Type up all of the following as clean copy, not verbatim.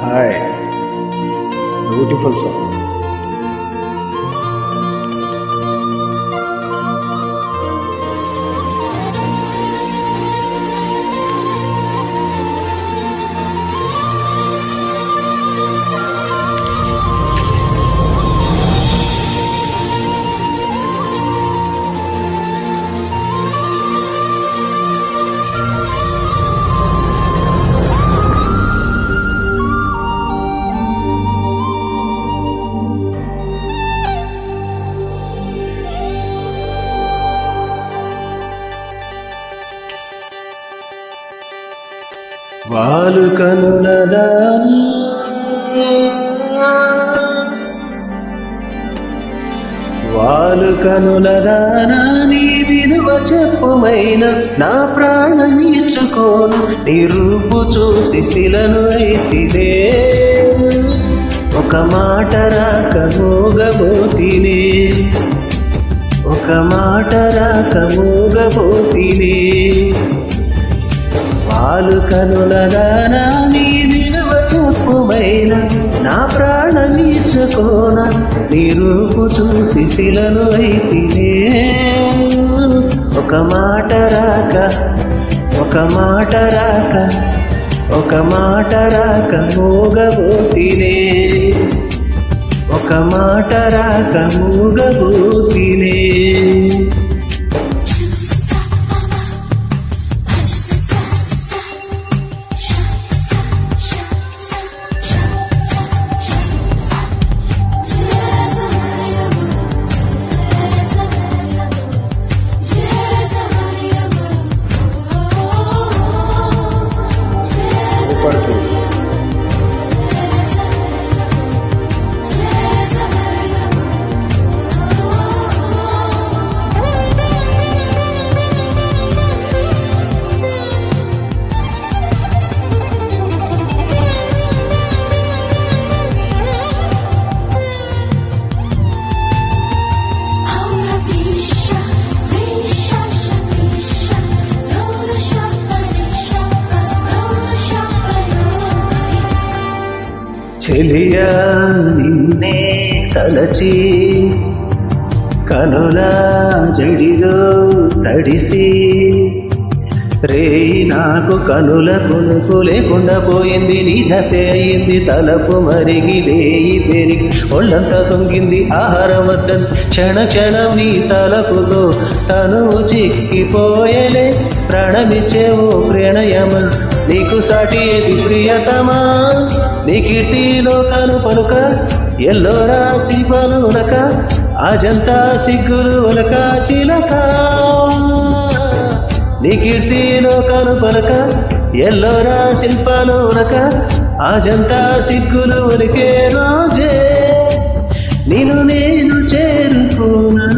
Hi, beautiful song. వాలు కనులదానా వాలు కనులదానా నీ విలువ చెప్పుమైన నా ప్రాణమీర్చుకోను నీ రూపు చూసి శిలను అయితినే ఒక మాట రాక మోగబోతినే ఒక మాట రాక మోగబోతినే వాలు కనులదానా నీ విలువ చెప్పుమైన నా ప్రాణమీర్చుకోన నీ రూపు చూసి శిలను అయితినే ఒక మాట రాక ఒక మాట రాక ఒక మాట రాక మోగబోతినే ఒక మాట రాక మోగబోతినే చెలియా నిన్నే తలచి కనుల జడిలో తడిసి రేయి నాకు కనుల కొనుకు లేకుండా పోయింది నీ దశే అయింది తలపు మరిగి లేయి పెరిగి ఒళ్ళంతా తొంగింది ఆహారం వద్దని క్షణ క్షణం నీ తలపుతో తనువు చిక్కిపోయలే ప్రాణమిచ్చేవో ప్రణయమ నీకు సాటి ఏది ప్రియతమా నీ కీర్తిలో కాను పలుక ఎల్లోరా శిల్పాలు ఉలక అజంతా సిగ్గులు ఉలక చిలక నీ కీర్తిలో కాను పలుక ఎల్లోరా శిల్పాలు ఉలక అజంతా సిగ్గులు ఉలికే రోజే నేను చేరుకున్నా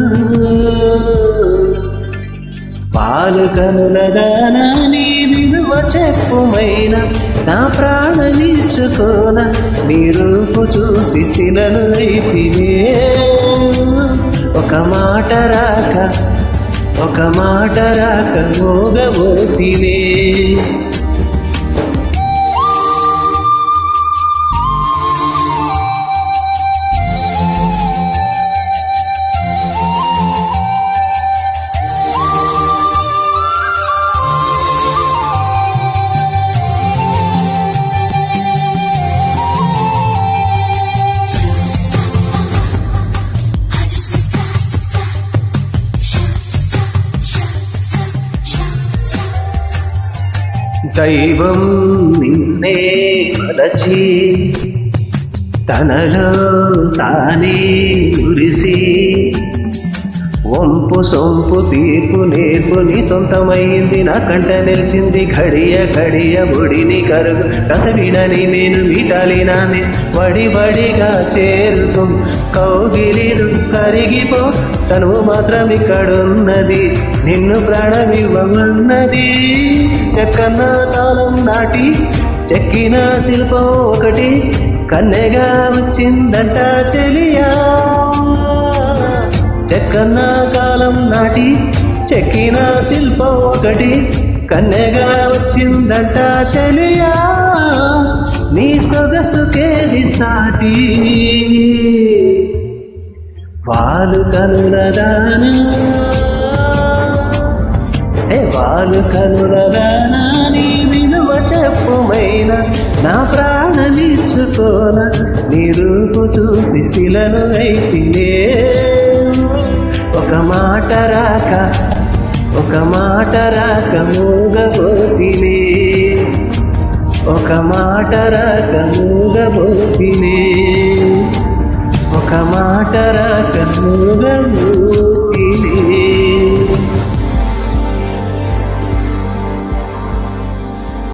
పాలు కనులదానా నీ విలువ చెప్పుమైన నా ప్రాణమీర్చుకోన నీ రూపు చూసి శిలను అయితినే ఒక మాట రాక ఒక మాట రాక మోగబోతినే దైవం నిన్నే మలచి తనలో తానే ఉరిసి వంపు సొంపు తీర్పు నేర్పు నీ సొంతమైంది నా కంట నిలిచింది ఘడియ ఘడియ బుడిని కరుగు రసవిడని నేను వీటాలి నానే వడిగా చేరుకు కౌగిలిలు కరిగిపో తనువు మాత్రం ఇక్కడున్నది నిన్ను ప్రాణమివ్వమన్నది చెక్కన్న కాలం నాటి చెక్కిన శిల్పం ఒకటి కన్నెగా వచ్చిందంట చెలియా చెక్కన్న కాలం నాటి చెక్కిన శిల్పం ఒకటి కన్నెగా వచ్చిందంట చెలియా నీ సొగసు మనసుకేది సాటి వాలు కనులదానా వాలు కనులదానా నీ విలువ చెప్పుమైనా నా ప్రాణమిచ్చుకోన నీ రూపు చూసి శిలను అయితినే ఒక మాట రాక మూగబోతినే ఒక మాట రాక మూగబోతినే ఒక మాట రాక మూగబోతినే